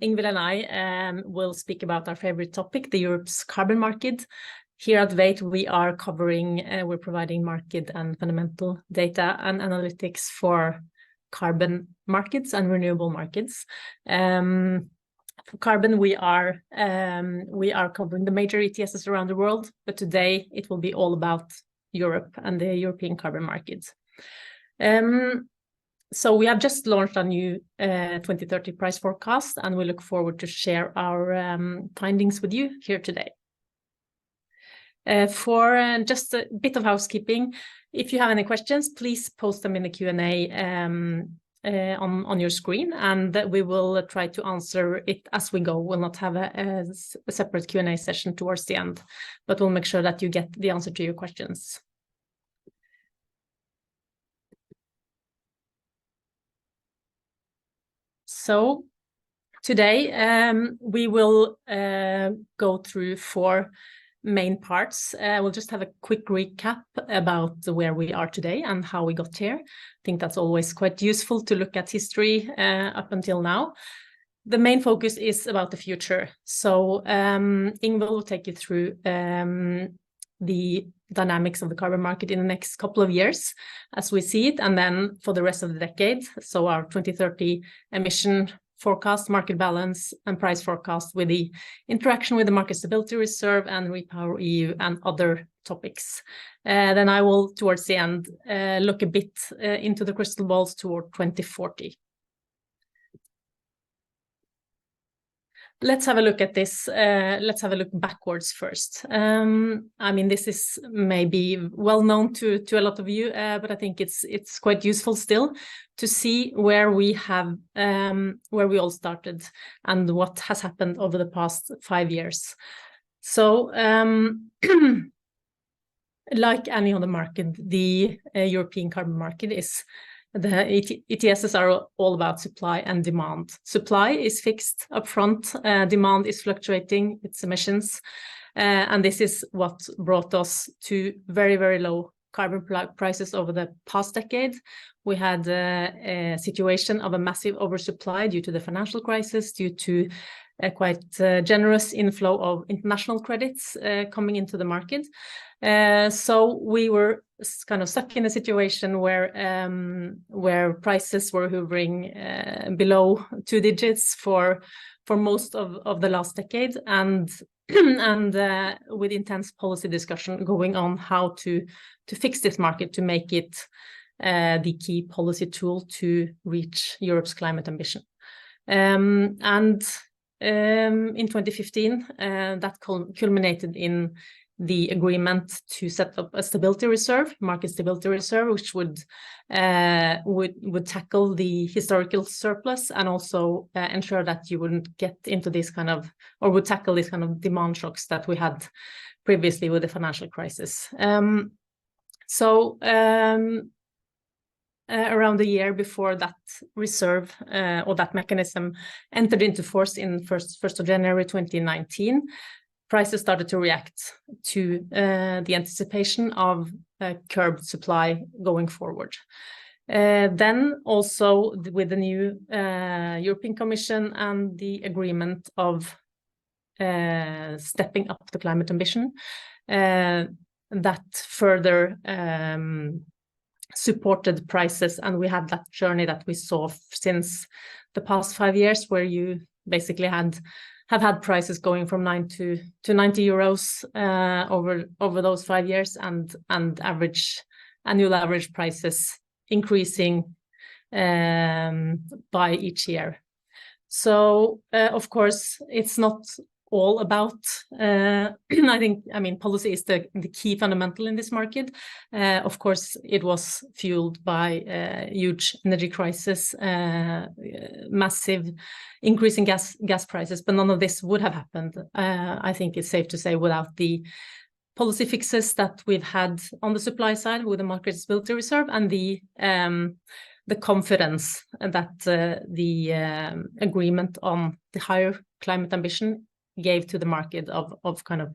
Ingvild and I will speak about our favorite topic, the Europe's carbon market. Here at Vate, we are covering, we're providing market and fundamental data and analytics for carbon markets and renewable markets. For carbon, we are covering the major ETSs around the world, but today it will be all about Europe and the European carbon market. So we have just launched a new 2030 price forecast, and we look forward to share our findings with you here today. For just a bit of housekeeping, if you have any questions, please post them in the Q&A on your screen, and we will try to answer it as we go. We'll not have a separate Q&A session towards the end, but we'll make sure that you get the answer to your questions. So today we will go through 4 main parts. We'll just have a quick recap about where we are today and how we got here. I think that's always quite useful to look at history up until now. The main focus is about the future. So Ingvild will take you through the dynamics of the carbon market in the next couple of years as we see it, and then for the rest of the decade. So our 2030 emission forecast, market balance and price forecast with the interaction with the Market Stability Reserve and Repower EU and other topics. Then I will, towards the end, look a bit into the crystal balls toward 2040. Let's have a look at this. Let's have a look backwards first. I mean, this is maybe well known to a lot of you, but I think it's quite useful still to see where we have where we all started and what has happened over the past 5 years. So, like any other market, the European carbon market is. The ETSs are all about supply and demand. Supply is fixed upfront, demand is fluctuating, its emissions, and this is what brought us to very, very low carbon prices over the past decade. We had a situation of a massive oversupply due to the financial crisis, due to a quite generous inflow of international credits coming into the market. So we were kind of stuck in a situation where prices were hovering below 2 digits for most of the last decade, and with intense policy discussion going on how to fix this market, to make it the key policy tool to reach Europe's climate ambition. In 2015, that culminated in the agreement to set up a stability reserve, market stability reserve, which would tackle the historical surplus and also ensure that you wouldn't get into this kind of, or would tackle these kind of demand shocks that we had previously with the financial crisis. Around the year before that reserve or that mechanism entered into force in 1st of January 2019, prices started to react to the anticipation of curbed supply going forward. Then also with the new European Commission and the agreement of stepping up the climate ambition, that further supported prices, and we had that journey that we saw since the past 5 years, where you basically have had prices going from 9 to 90 euros over those 5 years, and annual average prices increasing by each year. So of course it's not all about I mean policy is the key fundamental in this market. Of course it was fueled by huge energy crisis, massive increase in gas prices, but none of this would have happened, I think it's safe to say, without the policy fixes that we've had on the supply side with the Market Stability Reserve and the confidence that the agreement on the higher climate ambition gave to the market of kind of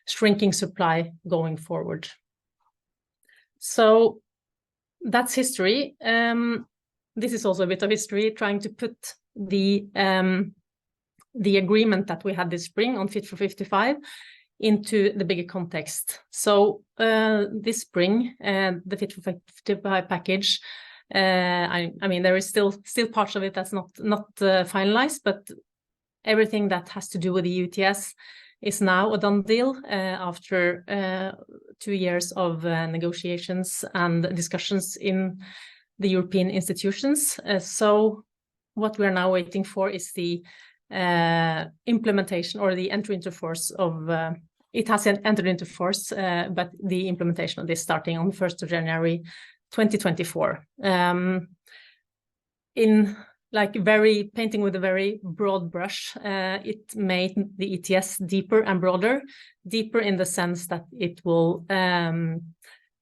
shrinking supply going forward. So that's history. This is also a bit of history, trying to put the the agreement that we had this spring on Fit for 55 into the bigger context. So this spring, the Fit for 55 package, I mean, there is still parts of it that's not finalized, but everything that has to do with the EU ETS is now a done deal after 2 years of negotiations and discussions in the European institutions. So what we are now waiting for is the implementation or the entry into force of it has entered into force, but the implementation of this starting on 1st of January 2024. In like painting with a very broad brush, it made the ETS deeper and broader, deeper in the sense that it will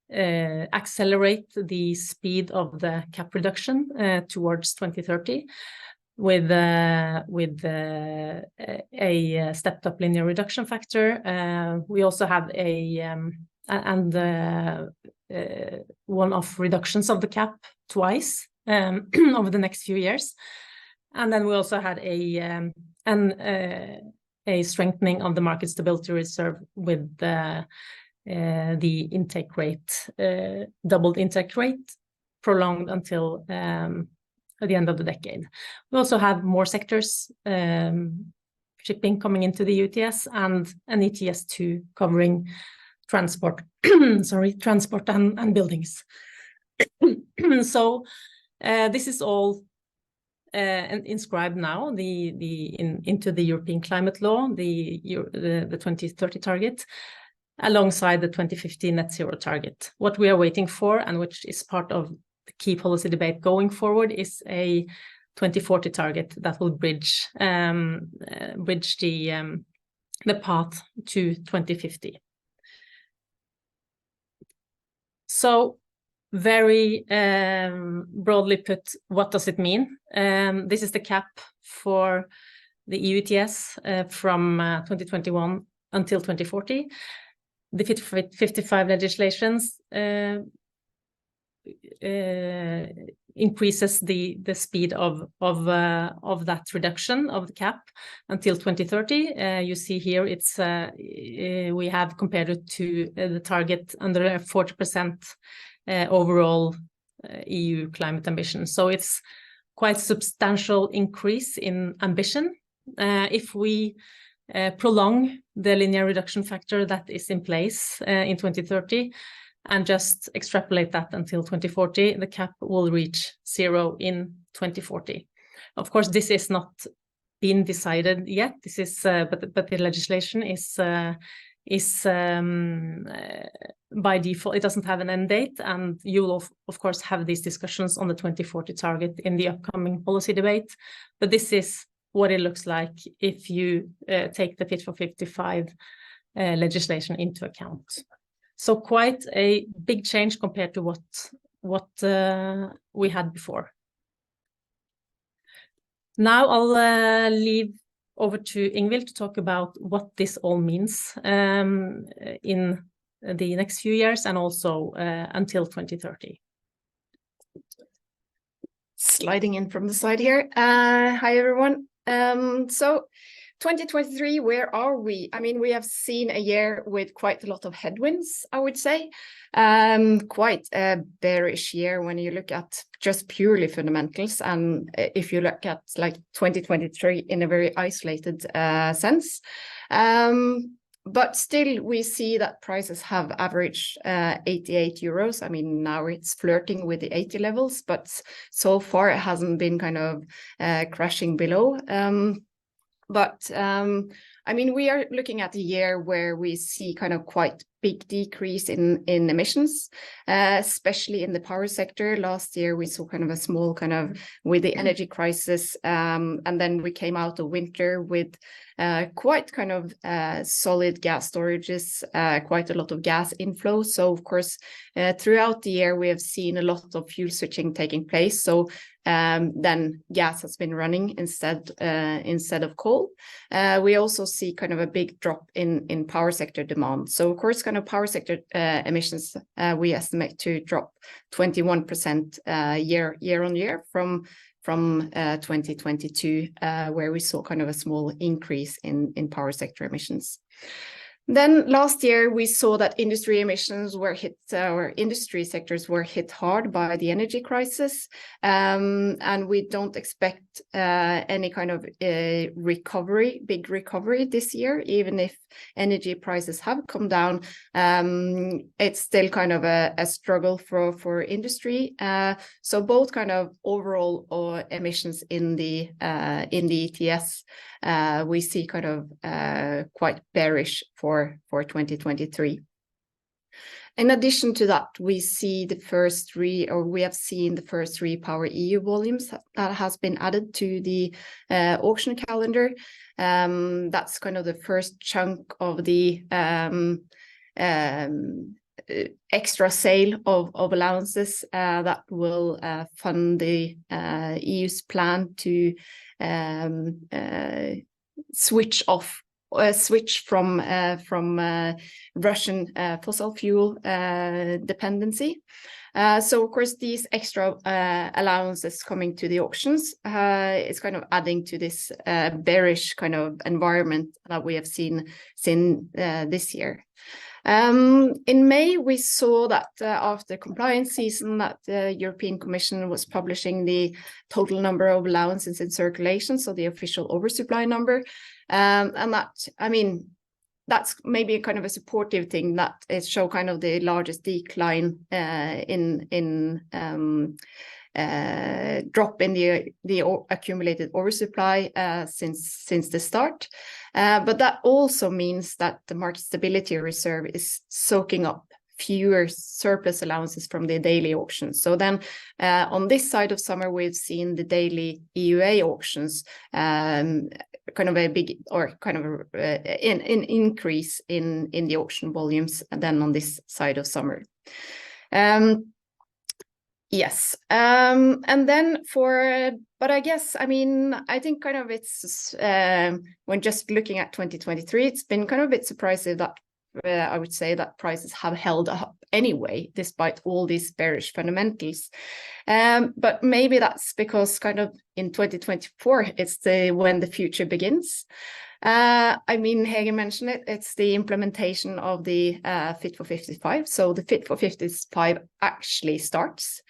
accelerate the speed of the cap reduction towards 2030 with a stepped up linear reduction factor. We also have one-off reductions of the cap twice over the next few years. And then we also had a strengthening of the market stability reserve with the intake rate, doubled intake rate, prolonged until at the end of the decade. We also have more sectors, shipping coming into the ETS, and an ETS2 covering transport, transport and buildings. So this is all inscribed now into the European climate law, the 2030 target, alongside the 2050 net zero target. What we are waiting for, and which is part of the key policy debate going forward, is a 2040 target that will bridge the path to 2050. So very broadly put, what does it mean? This is the cap for the EU ETS from 2021 until 2040. The Fit for 55 legislations increases the speed of that reduction of the cap until 2030. You see here it's we have compared it to the target under a 40% overall EU climate ambition. So it's quite substantial increase in ambition. If we prolong the linear reduction factor that is in place in 2030 and just extrapolate that until 2040, the cap will reach zero in 2040. Of course, this is not been decided yet. This is, but the legislation is by default, it doesn't have an end date, and you will of course have these discussions on the 2040 target in the upcoming policy debate. But this is what it looks like if you take the Fit for 55 legislation into account. So quite a big change compared to what we had before. Now I'll leave over to Ingvild to talk about what this all means in the next few years and also until 2030. Sliding in from the side here. Hi, everyone. So 2023, where are we? I mean, we have seen a year with quite a lot of headwinds, I would say. Quite a bearish year when you look at just purely fundamentals. And if you look at like 2023 in a very isolated sense. But still, we see that prices have averaged 88 euros. I mean, now it's flirting with the 80 levels, but so far it hasn't been kind of crashing below. I mean, we are looking at a year where we see kind of quite big decrease in emissions, especially in the power sector. Last year, we saw kind of a small kind of with the energy crisis, and then we came out of winter with quite kind of solid gas storages, quite a lot of gas inflow. So, of course, throughout the year, we have seen a lot of fuel switching taking place. So then gas has been running instead of coal. We also see kind of a big drop in power sector demand. So, of course, kind of power sector emissions, we estimate to drop 21% year on year from from 2022, where we saw kind of a small increase in power sector emissions. Then last year, we saw that industry emissions were hit, or industry sectors were hit hard by the energy crisis. And we don't expect any kind of recovery, big recovery this year, even if energy prices have come down. It's still kind of a struggle for industry. So both kind of overall emissions in the ETS, we see kind of quite bearish for 2023. In addition to that, we see the first three, or we have seen the first three Power EU volumes that has been added to the auction calendar. That's kind of the first chunk of the extra sale of allowances that will fund the EU's plan to switch from Russian fossil fuel dependency. So of course, these extra allowances coming to the auctions is kind of adding to this bearish kind of environment that we have seen this year. In May, we saw that after compliance season, that the European Commission was publishing the total number of allowances in circulation, so the official oversupply number. And that, I mean, that's maybe kind of a supportive thing, that it show kind of the largest decline in drop in the accumulated oversupply since the start. But that also means that the market stability reserve is soaking up fewer surplus allowances from the daily auctions. So then on this side of summer, we've seen the daily EUA auctions kind of a big, or kind of an increase in the auction volumes than on this side of summer. Yes. And then but I guess, I mean, I think kind of it's, when just looking at 2023, it's been kind of a bit surprising that I would say that prices have held up anyway, despite all these bearish fundamentals. But maybe that's because kind of in 2024, it's when the future begins. I mean, Hæge mentioned it, it's the implementation of the Fit for 55. So the Fit for 55 actually starts.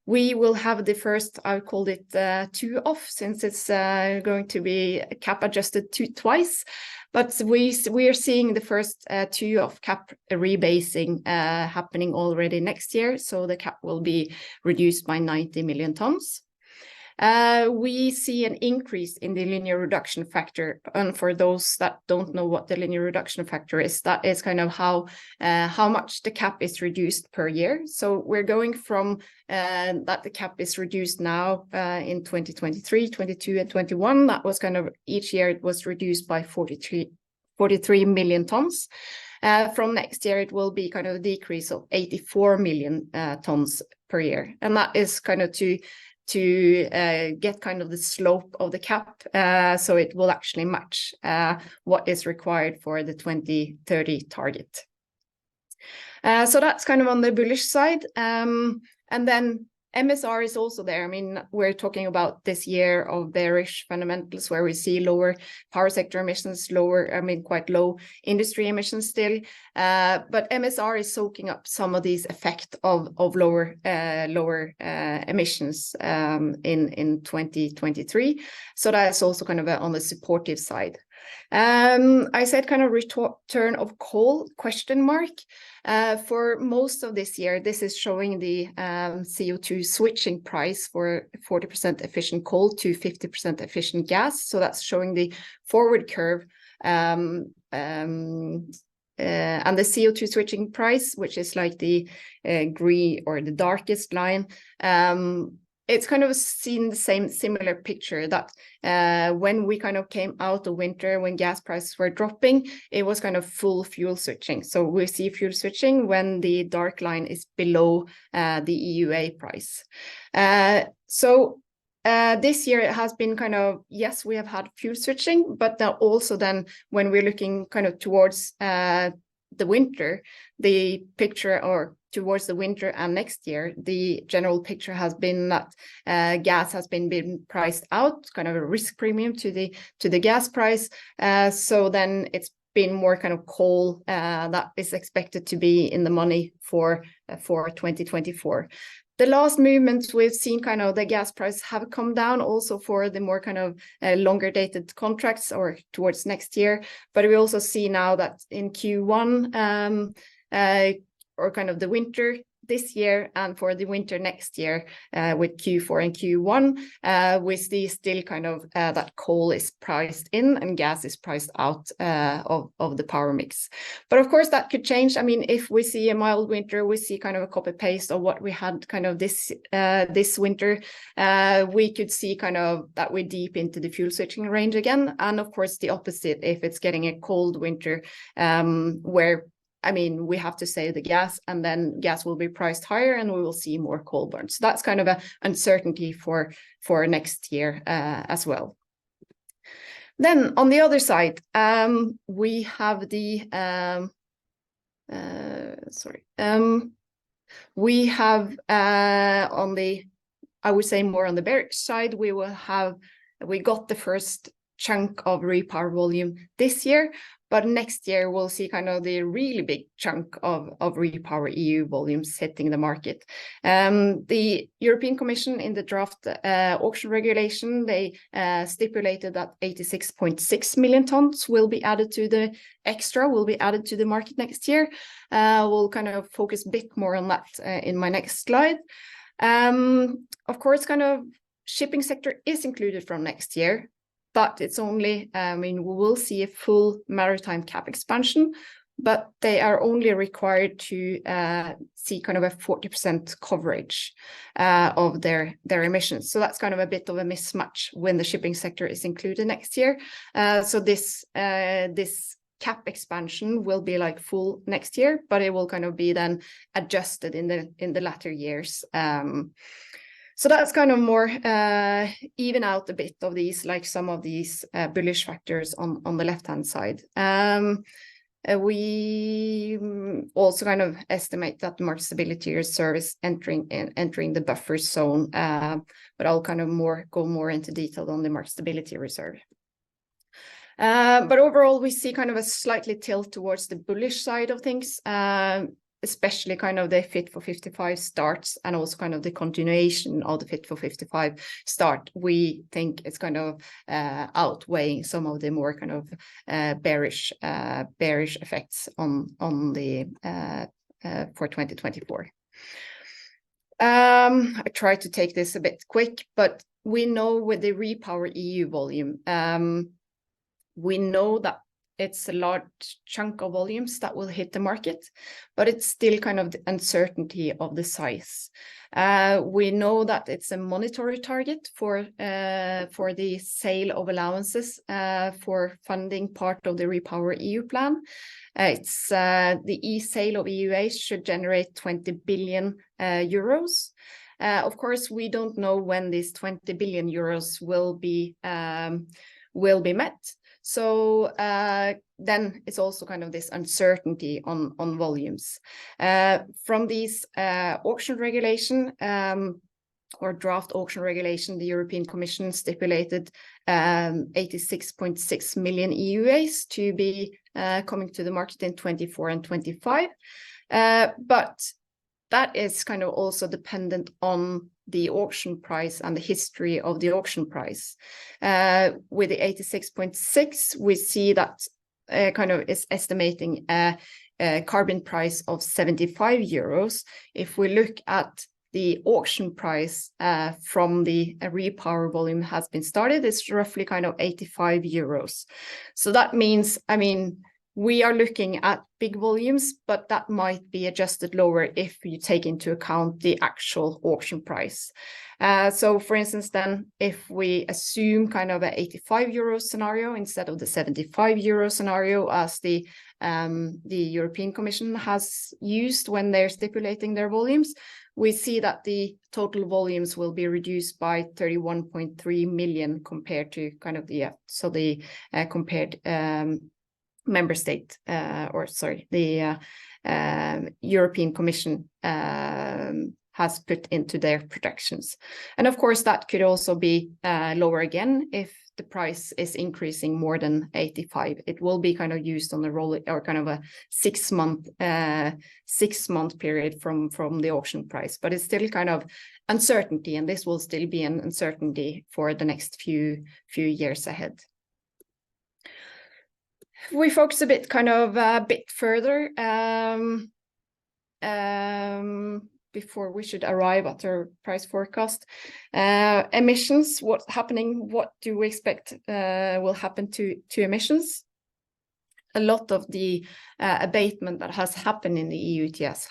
We will have the first, I called it two off, since it's going to be cap adjusted twice. But we are seeing the first two of cap rebasing happening already next year. So the cap will be reduced by 90 million tons. We see an increase in the linear reduction factor. And for those that don't know what the linear reduction factor is, that is kind of how much the cap is reduced per year. So we're going from that the cap is reduced now in 2023, 22 and 21. That was kind of each year it was reduced by 43 million tons. From next year, it will be kind of a decrease of 84 million tons per year. And that is kind of to get kind of the slope of the cap, so it will actually match what is required for the 2030 target. So that's kind of on the bullish side. And then MSR is also there. I mean, we're talking about this year of bearish fundamentals where we see lower power sector emissions, quite low industry emissions still. But MSR is soaking up some of these effect of lower emissions in 2023. So that's also kind of on the supportive side. I said kind of return of coal ? For most of this year, this is showing the CO2 switching price for 40% efficient coal to 50% efficient gas. So that's showing the forward curve and the CO2 switching price, which is like the green or the darkest line. It's kind of seen the similar picture that when we kind of came out of winter, when gas prices were dropping, it was kind of full fuel switching. So we see fuel switching when the dark line is below the EUA price. So this year it has been kind of, yes, we have had fuel switching, but now also then when we're looking kind of towards the winter, the picture or towards the winter and next year, the general picture has been that gas has been priced out, kind of a risk premium to the gas price. So then it's been more kind of coal that is expected to be in the money for 2024. The last movements we've seen kind of the gas price have come down also for the more kind of longer dated contracts or towards next year. But we also see now that in Q1 or kind of the winter this year and for the winter next year with Q4 and Q1, we see still kind of that coal is priced in and gas is priced out of the power mix. But of course that could change. I mean, if we see a mild winter, we see kind of a copy paste of what we had kind of this winter, we could see kind of that we're deep into the fuel switching range again. And of course the opposite, if it's getting a cold winter where I mean, we have to save the gas and then gas will be priced higher and we will see more coal burn. So that's kind of an uncertainty for next year as well. Then on the other side, we have the, we have on the, I would say more on the bearish side, we got the first chunk of repower volume this year. But next year, we'll see kind of the really big chunk of repower EU volumes hitting the market. The European Commission in the draft auction regulation, they stipulated that 86.6 million tons will be added to the market next year. We'll kind of focus a bit more on that in my next slide. Of course, kind of shipping sector is included from next year. But it's only, I mean, we will see a full maritime cap expansion, but they are only required to see kind of a 40% coverage of their emissions. So that's kind of a bit of a mismatch when the shipping sector is included next year. So this cap expansion will be like full next year, but it will kind of be then adjusted in the latter years. So that's kind of more even out a bit of these, like some of these bullish factors on the left-hand side. We also kind of estimate that the market stability reserve is entering the buffer zone, but I'll kind of go more into detail on the market stability reserve. But overall, we see kind of a slightly tilt towards the bullish side of things. Especially kind of the Fit for 55 starts and also kind of the continuation of the Fit for 55 start. We think it's kind of outweighing some of the more kind of bearish effects on the for 2024. I try to take this a bit quick, but we know with the repower EU volume, we know that it's a large chunk of volumes that will hit the market, but it's still kind of the uncertainty of the size. We know that it's a monetary target for the sale of allowances for funding part of the Repower EU plan. It's the sale of EUAs should generate 20 billion euros. Of course, we don't know when these 20 billion euros will be met. So then it's also kind of this uncertainty on volumes. From these auction regulation or draft auction regulation, the European Commission stipulated 86.6 million EUAs to be coming to the market in 24 and 25. But that is kind of also dependent on the auction price and the history of the auction price. With the 86.6, we see that kind of is estimating a carbon price of 75 euros. If we look at the auction price from the repower volume has been started, it's roughly kind of 85 euros. So that means, I mean, we are looking at big volumes, but that might be adjusted lower if you take into account the actual auction price. So for instance, then if we assume kind of an 85 euro scenario instead of the 75 euro scenario as the European Commission has used when they're stipulating their volumes, we see that the total volumes will be reduced by 31.3 million compared to kind of the compared member state, the European Commission has put into their projections. And of course, that could also be lower again if the price is increasing more than 85. It will be kind of used on a rolling or kind of a 6-month period from the auction price, but it's still kind of uncertainty, and this will still be an uncertainty for the next few years ahead. We focus a bit further before we should arrive at our price forecast. Emissions, what's happening? What do we expect will happen to emissions? A lot of the abatement that has happened in the EU ETS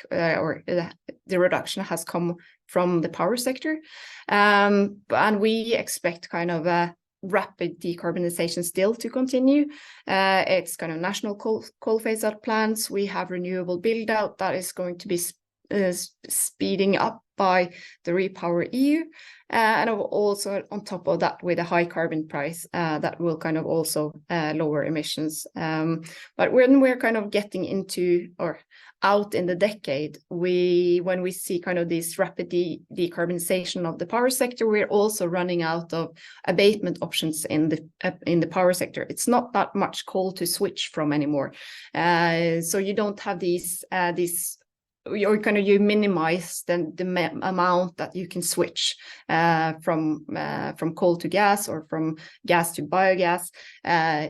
the reduction has come from the power sector, and we expect kind of a rapid decarbonization still to continue. It's kind of national coal phase out plans. We have renewable build out that is going to be speeding up by the Repower EU, and also on top of that with a high carbon price that will kind of also lower emissions. But when we're kind of getting into or out in the decade, when we see kind of this rapid decarbonization of the power sector, we're also running out of abatement options in the power sector. It's not that much coal to switch from anymore, so you don't have these you minimize the amount that you can switch from coal to gas or from gas to biogas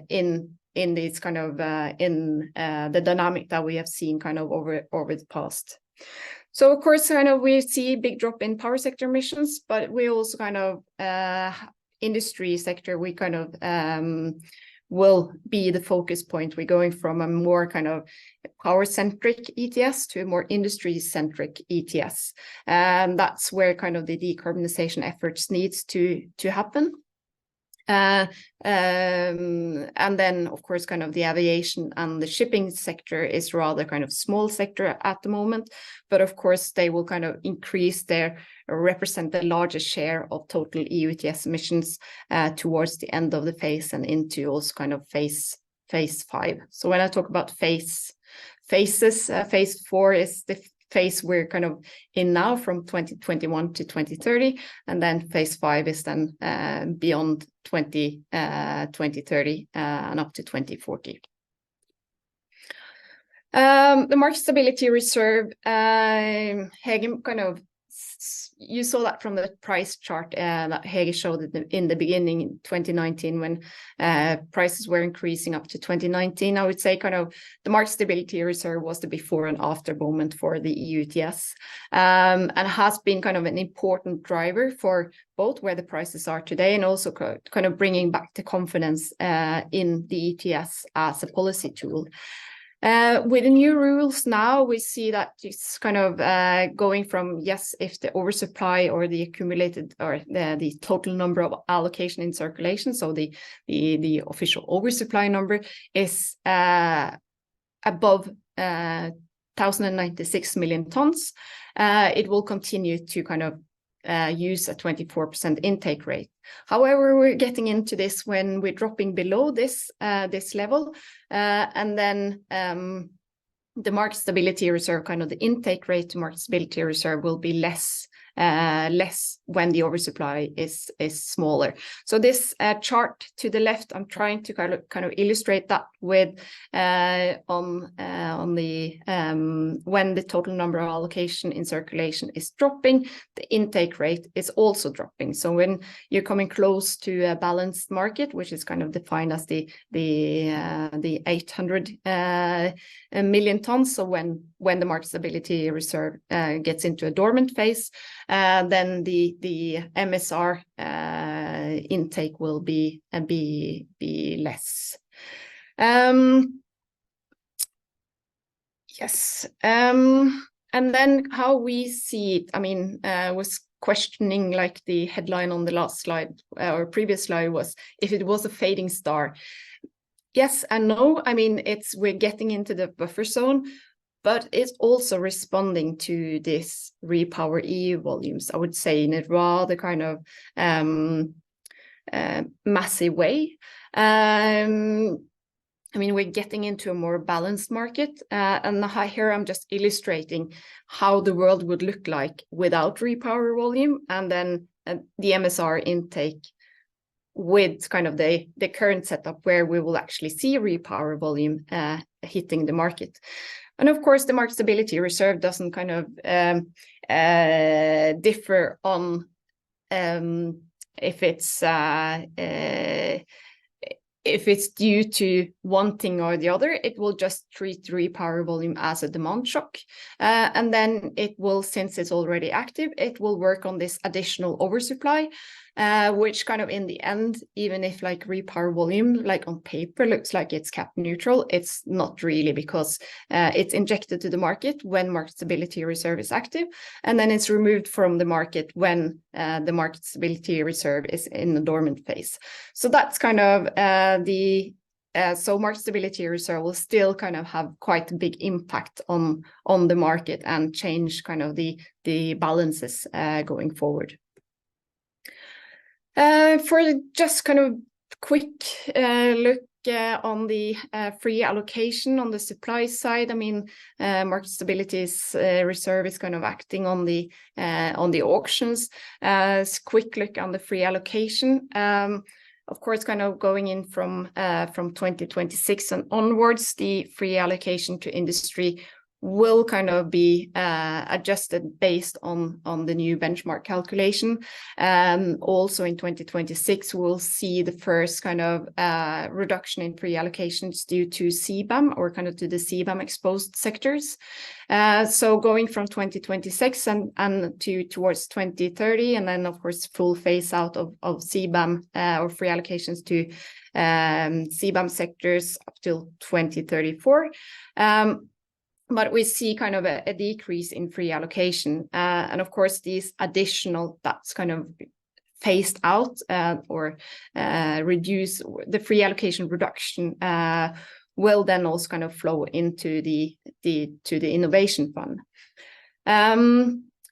in this kind of the dynamic that we have seen kind of over the past. So of course, kind of we see a big drop in power sector emissions, but we also kind of industry sector, we kind of will be the focus point. We're going from a more kind of power-centric ETS to a more industry-centric ETS. And that's where kind of the decarbonization efforts needs to happen. And then, of course, kind of the aviation and the shipping sector is rather kind of small sector at the moment. But of course, they will kind of increase represent the largest share of total EU ETS emissions towards the end of the phase and into also kind of phase 5. So when I talk about phases, phase 4 is the phase we're kind of in now from 2021 to 2030, and then phase 5 is then beyond 2030 and up to 2040. The market stability reserve, Hæge kind of, you saw that from the price chart that Hæge showed in the beginning in 2019 when prices were increasing up to 2019. I would say kind of the market stability reserve was the before and after moment for the EU ETS, and has been kind of an important driver for both where the prices are today and also kind of bringing back the confidence in the ETS as a policy tool. With the new rules now, we see that it's kind of going from, yes, if the oversupply or the accumulated or the total number of allocation in circulation, so the official oversupply number is above 1,096 million tons, it will continue to kind of use a 24% intake rate. However, we're getting into this when we're dropping below this level, and then the market stability reserve, kind of the intake rate to market stability reserve, will be less when the oversupply is smaller. So this chart to the left, I'm trying to kind of illustrate that with on the when the total number of allocation in circulation is dropping, the intake rate is also dropping. So when you're coming close to a balanced market, which is kind of defined as the 800 million tons, so when the market stability reserve gets into a dormant phase, then the MSR intake will be less. Yes, and then how we see it, I mean, was questioning like the headline on the last slide or previous slide was if it was a fading star. Yes and no. I mean, we're getting into the buffer zone, but it's also responding to this Repower EU volumes, I would say, in a rather kind of massive way. I mean, we're getting into a more balanced market. And here I'm just illustrating how the world would look like without repower volume, and then the MSR intake with kind of the current setup where we will actually see repower volume hitting the market. And of course, the market stability reserve doesn't kind of differ on if it's due to one thing or the other. It will just treat repower volume as a demand shock. And then it will, since it's already active, it will work on this additional oversupply, which kind of in the end, even if like repower volume, like on paper, looks like it's cap neutral, it's not really, because it's injected to the market when market stability reserve is active, and then it's removed from the market when the market stability reserve is in the dormant phase. So that's kind of so market stability reserve will still kind of have quite a big impact on the market and change kind of the balances going forward. For just kind of quick look on the free allocation on the supply side, I mean, market stability reserve is kind of acting on the auctions. Quick look on the free allocation. Of course, kind of going in from 2026 and onwards, the free allocation to industry will kind of be adjusted based on the new benchmark calculation. Also in 2026, we'll see the first kind of reduction in free allocations due to CBAM, or kind of to the CBAM exposed sectors. So going from 2026 and towards 2030, and then of course full phase out of CBAM or free allocations to CBAM sectors up till 2034. But we see kind of a decrease in free allocation. And of course, these additional, that's kind of phased out or reduce the free allocation reduction will then also kind of flow into the innovation fund.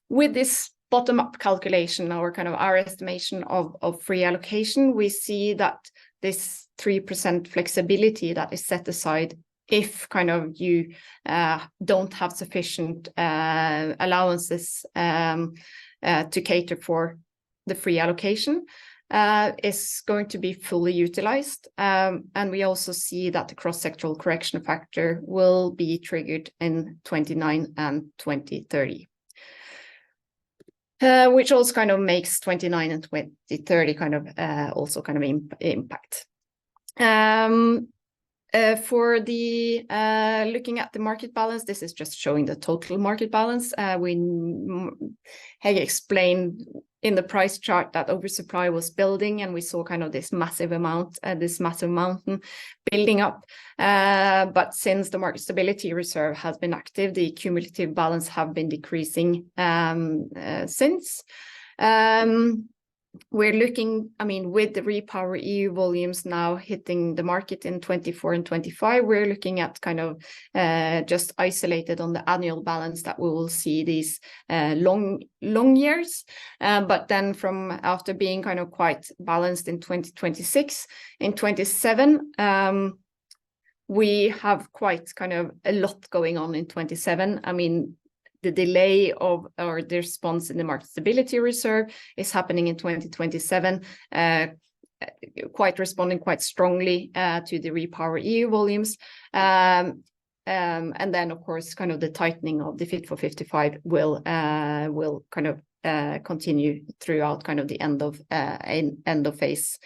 With this bottom-up calculation, or kind of our estimation of free allocation, we see that this 3% flexibility that is set aside if kind of you don't have sufficient allowances to cater for the free allocation, is going to be fully utilized. And we also see that the cross-sectoral correction factor will be triggered in 29 and 2030. Which also kind of makes 29 and 2030 kind of also kind of impact. For the looking at the market balance, this is just showing the total market balance. Hæge explained in the price chart that oversupply was building, and we saw kind of this massive amount, this massive mountain building up. But since the market stability reserve has been active, the cumulative balance have been decreasing since. We're looking, I mean, with the repower EU volumes now hitting the market in 24 and 25, we're looking at kind of just isolated on the annual balance that we will see these long years. But then from after being kind of quite balanced in 2026, in 27, we have quite kind of a lot going on in 27. I mean, the delay of or the response in the market stability reserve is happening in 2027, responding quite strongly to the repower EU volumes. And then, of course, kind of the tightening of the Fit for 55 will kind of continue throughout kind of the end of phase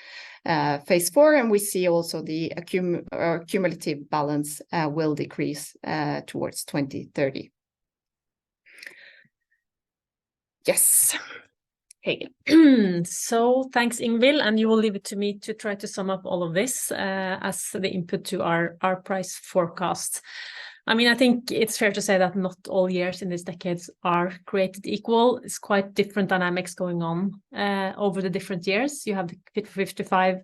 4, and we see also the cumulative balance will decrease towards 2030. Yes. Hey. So thanks, Ingvild, and you will leave it to me to try to sum up all of this as the input to our price forecast. I mean, I think it's fair to say that not all years in this decade are created equal. It's quite different dynamics going on over the different years. You have the Fit for 55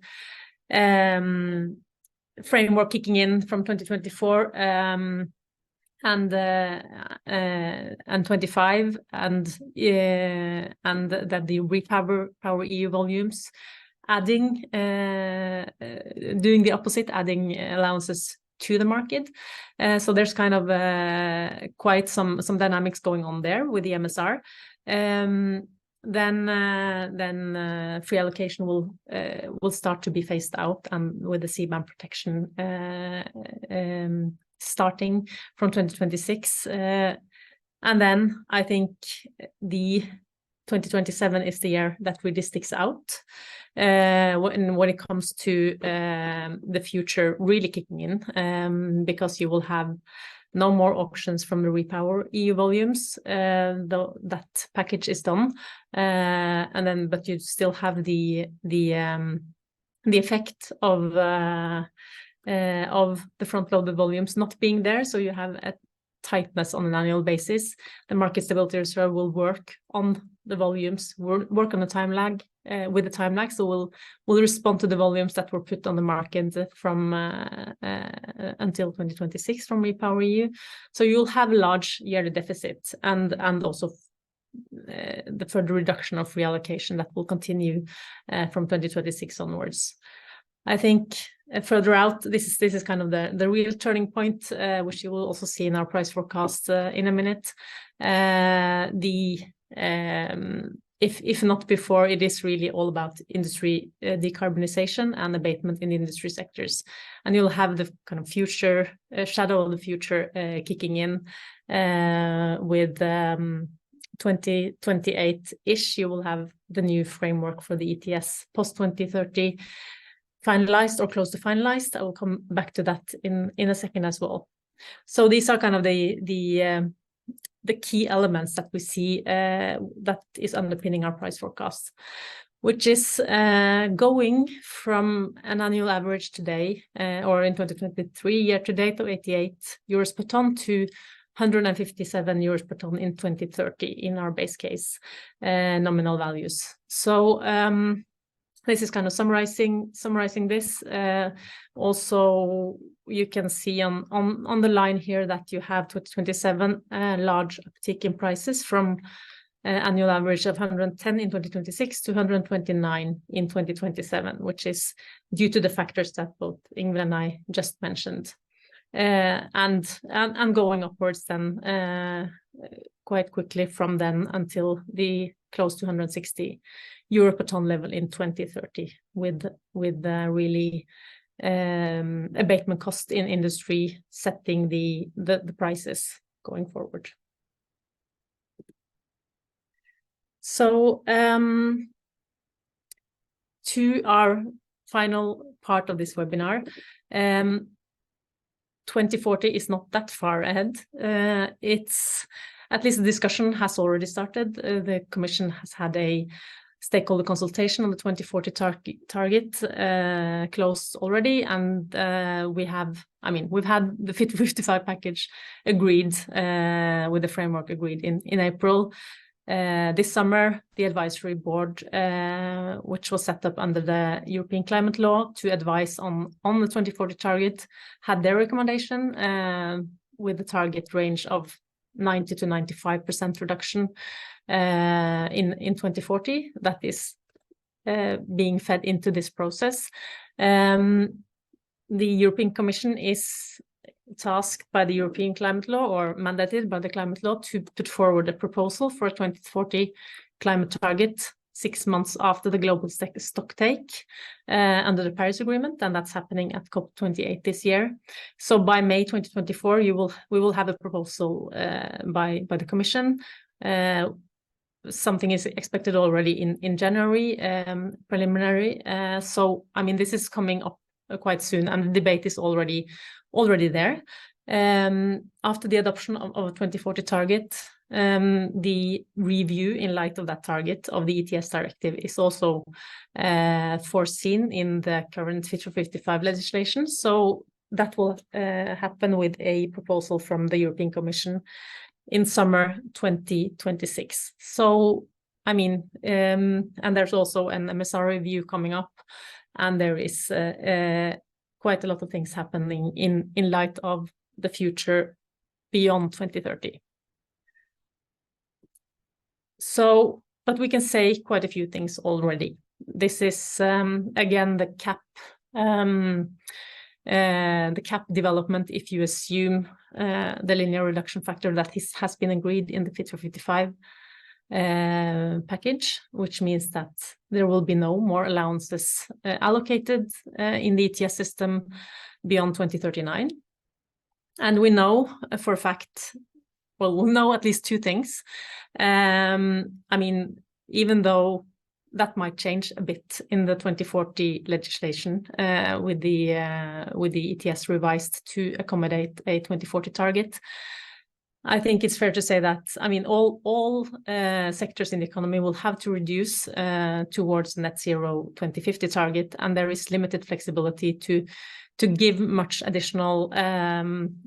framework kicking in from 2024. And 25, and that the repower EU volumes adding, doing the opposite, adding allowances to the market. So there's kind of quite some dynamics going on there with the MSR. Then free allocation will start to be phased out, and with the CBAM protection starting from 2026. And then I think the 2027 is the year that really sticks out when it comes to the future really kicking in, because you will have no more auctions from the Repower EU volumes, though that package is done, but you still have the effect of the front-loaded volumes not being there, so you have a tightness on an annual basis. The market stability reserve will work on the volumes, work on the time lag, with the time lag, so we'll respond to the volumes that were put on the market from until 2026 from Repower EU. So you'll have a large yearly deficit, and also the further reduction of reallocation that will continue from 2026 onwards. I think further out, this is kind of the real turning point, which you will also see in our price forecast in a minute. If not before, it is really all about industry decarbonization and abatement in the industry sectors. And you'll have the kind of future, shadow of the future kicking in with 2028-ish. You will have the new framework for the ETS post-2030 finalized or close to finalized. I will come back to that in a second as well. So these are kind of the key elements that we see that is underpinning our price forecast, which is going from an annual average today, or in 2023 year to date of 88 euros per ton to 157 euros per ton in 2030 in our base case nominal values. So this is kind of summarizing this. Also, you can see on the line here that you have 2027 large uptick in prices from annual average of 110 in 2026 to 129 in 2027, which is due to the factors that both Ingvild and I just mentioned, and going upwards then quite quickly from then until the close to 160 euro per ton level in 2030, with really abatement cost in industry setting the prices going forward. So to our final part of this webinar, 2040 is not that far ahead. It's at least the discussion has already started. The Commission has had a stakeholder consultation on the 2040 target closed already, and we've had the Fit for 55 package agreed with the framework agreed in April. This summer, the advisory board, which was set up under the European climate law to advise on the 2040 target, had their recommendation with the target range of 90 to 95% reduction in 2040. That is being fed into this process. The European Commission is tasked by the European climate law, or mandated by the climate law, to put forward a proposal for a 2040 climate target 6 months after the global stock take under the Paris Agreement, and that's happening at COP28 this year. So by May 2024, we will have a proposal by the Commission. Something is expected already in January, preliminary. So I mean, this is coming up quite soon, and the debate is already there. After the adoption of a 2040 target, the review in light of that target of the ETS directive is also foreseen in the current Fit for 55 legislation. So that will happen with a proposal from the European Commission in summer 2026. So, I mean, and there's also an MSR review coming up, and there is quite a lot of things happening in light of the future beyond 2030. So, but we can say quite a few things already. This is, again, the cap the cap development if you assume the linear reduction factor that has been agreed in the Fit for 55 package, which means that there will be no more allowances allocated in the ETS system beyond 2039. And we know for a fact, well, we'll know at least two things. I mean, even though that might change a bit in the 2040 legislation with the ETS revised to accommodate a 2040 target, I think it's fair to say that, I mean, all sectors in the economy will have to reduce towards net zero 2050 target, and there is limited flexibility to give much additional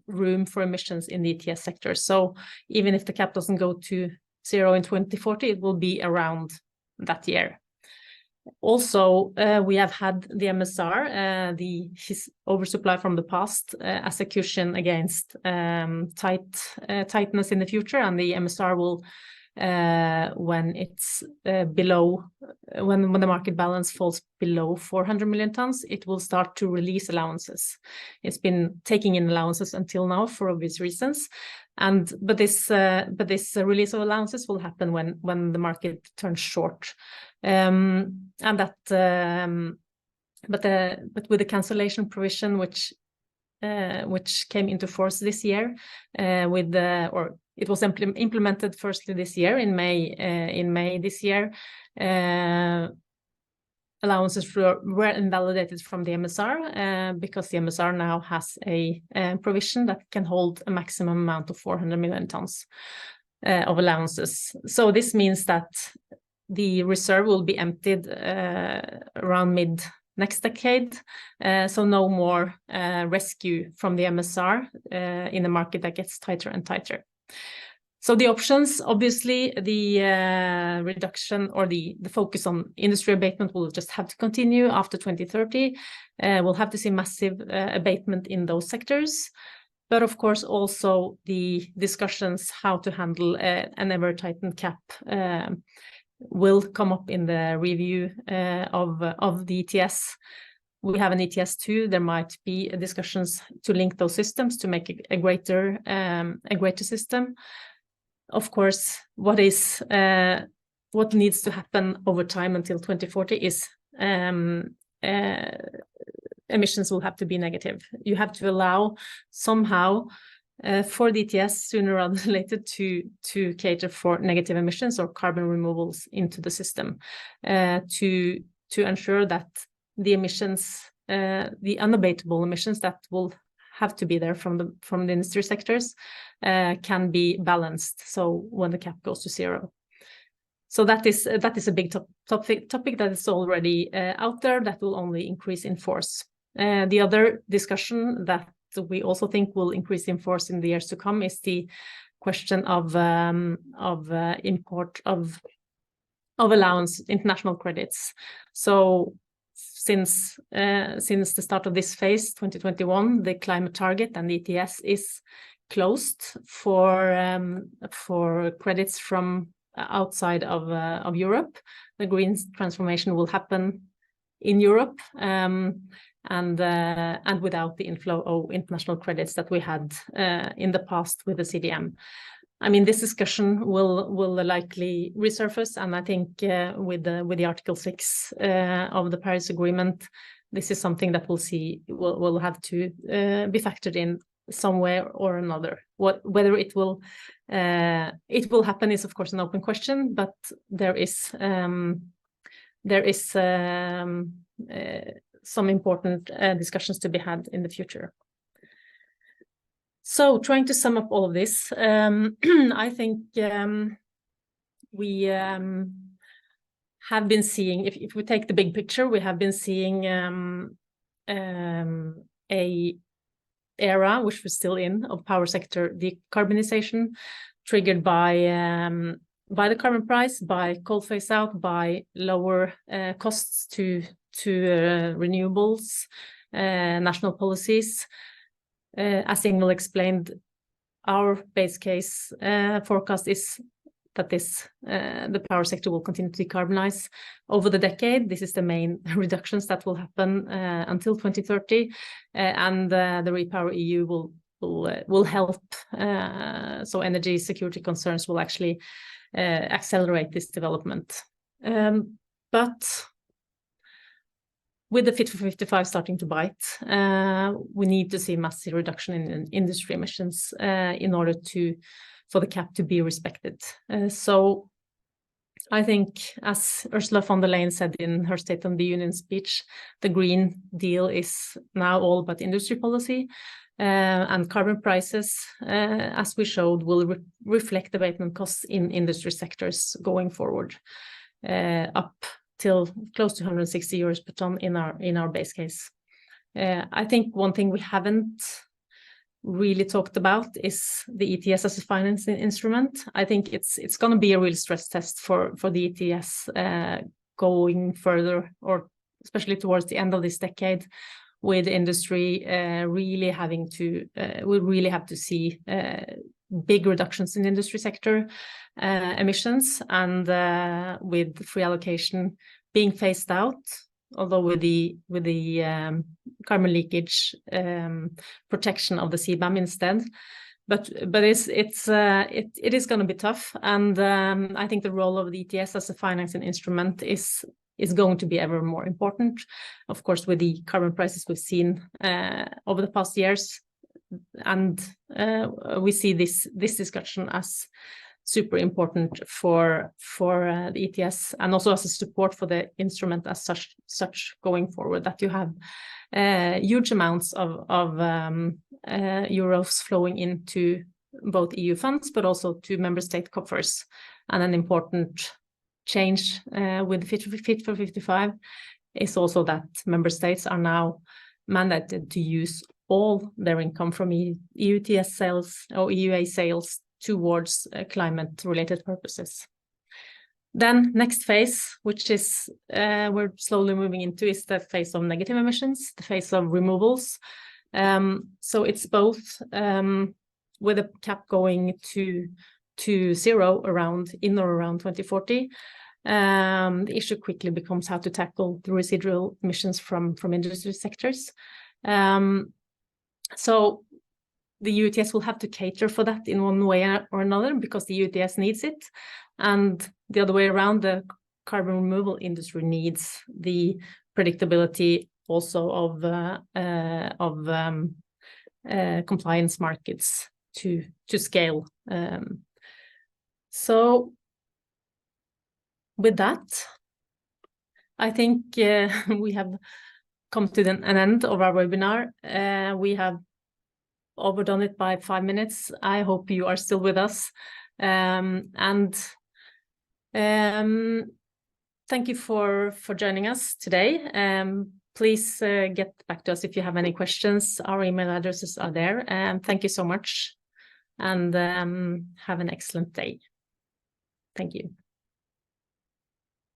room for emissions in the ETS sector. So even if the cap doesn't go to zero in 2040, it will be around that year. Also, we have had the MSR, his oversupply from the past, as a cushion against tightness in the future, and the MSR will, when it's below, when the market balance falls below 400 million tons, it will start to release allowances. It's been taking in allowances until now for obvious reasons, but this release of allowances will happen when the market turns short, but with the cancellation provision which came into force this year, it was implemented firstly this year in May this year. Allowances were invalidated from the MSR because the MSR now has a provision that can hold a maximum amount of 400 million tons of allowances. So this means that the reserve will be emptied around mid next decade, so no more rescue from the MSR in a market that gets tighter and tighter. So the options, obviously, the reduction or the focus on industry abatement will just have to continue after 2030. We'll have to see massive abatement in those sectors. But of course, also the discussions how to handle an ever-tightened cap will come up in the review of the ETS. We have an ETS too. There might be discussions to link those systems to make a greater system. Of course, what needs to happen over time until 2040 is emissions will have to be negative. You have to allow somehow for the ETS sooner rather than later to cater for negative emissions or carbon removals into the system to ensure that the emissions, the unabatable emissions that will have to be there from the industry sectors can be balanced. So when the cap goes to zero. So that is a big topic that is already out there that will only increase in force. The other discussion that we also think will increase in force in the years to come is the question of import of allowance international credits. So since the start of this phase, 2021, the climate target and the ETS is closed for credits from outside of Europe. The green transformation will happen in Europe, and without the inflow of international credits that we had in the past with the CDM. I mean, this discussion will likely resurface, and I think with the Article 6 of the Paris Agreement, this is something that we'll have to be factored in some way or another. Whether it will happen is of course an open question, but there is some important discussions to be had in the future. So trying to sum up all of this, I think we have been seeing, if we take the big picture, we have been seeing a era, which we're still in, of power sector decarbonization, triggered by the carbon price, by coal phase out, by lower costs to renewables, national policies. As Ingvild explained, our base case forecast is that the power sector will continue to decarbonize over the decade. This is the main reductions that will happen until 2030, and the Repower EU will help. So energy security concerns will actually accelerate this development. But with the Fit for 55 starting to bite, we need to see massive reduction in industry emissions in order for the cap to be respected. So I think, as Ursula von der Leyen said in her State of the Union speech, the Green Deal is now all about industry policy, and carbon prices, as we showed, will reflect abatement costs in industry sectors going forward, up till close to 160 euros per ton in our base case. I think one thing we haven't really talked about is the ETS as a financing instrument. I think it's going to be a real stress test for the ETS going further, or especially towards the end of this decade, with industry really having to, we really have to see big reductions in industry sector emissions, and with free allocation being phased out, although with the carbon leakage protection of the CBAM instead. But it is going to be tough, and I think the role of the ETS as a financing instrument is going to be ever more important. Of course, with the carbon prices we've seen over the past years, and we see this discussion as super important for the ETS, and also as a support for the instrument as such going forward, that you have huge amounts of euros flowing into both EU funds, but also to member state coffers. And an important change with Fit for 55 is also that member states are now mandated to use all their income from EU ETS sales or EUA sales towards climate-related purposes. Then next phase, which is we're slowly moving into, is the phase of negative emissions, the phase of removals. So it's both with a cap going to zero around 2040. The issue quickly becomes how to tackle the residual emissions from industry sectors. So the EU ETS will have to cater for that in one way or another, because the EU ETS needs it, and the other way around, the carbon removal industry needs the predictability also of compliance markets to scale. So with that, I think we have come to an end of our webinar. We have overdone it by 5 minutes. I hope you are still with us. And thank you for joining us today. Please get back to us if you have any questions. Our email addresses are there. Thank you so much, and have an excellent day. Thank you.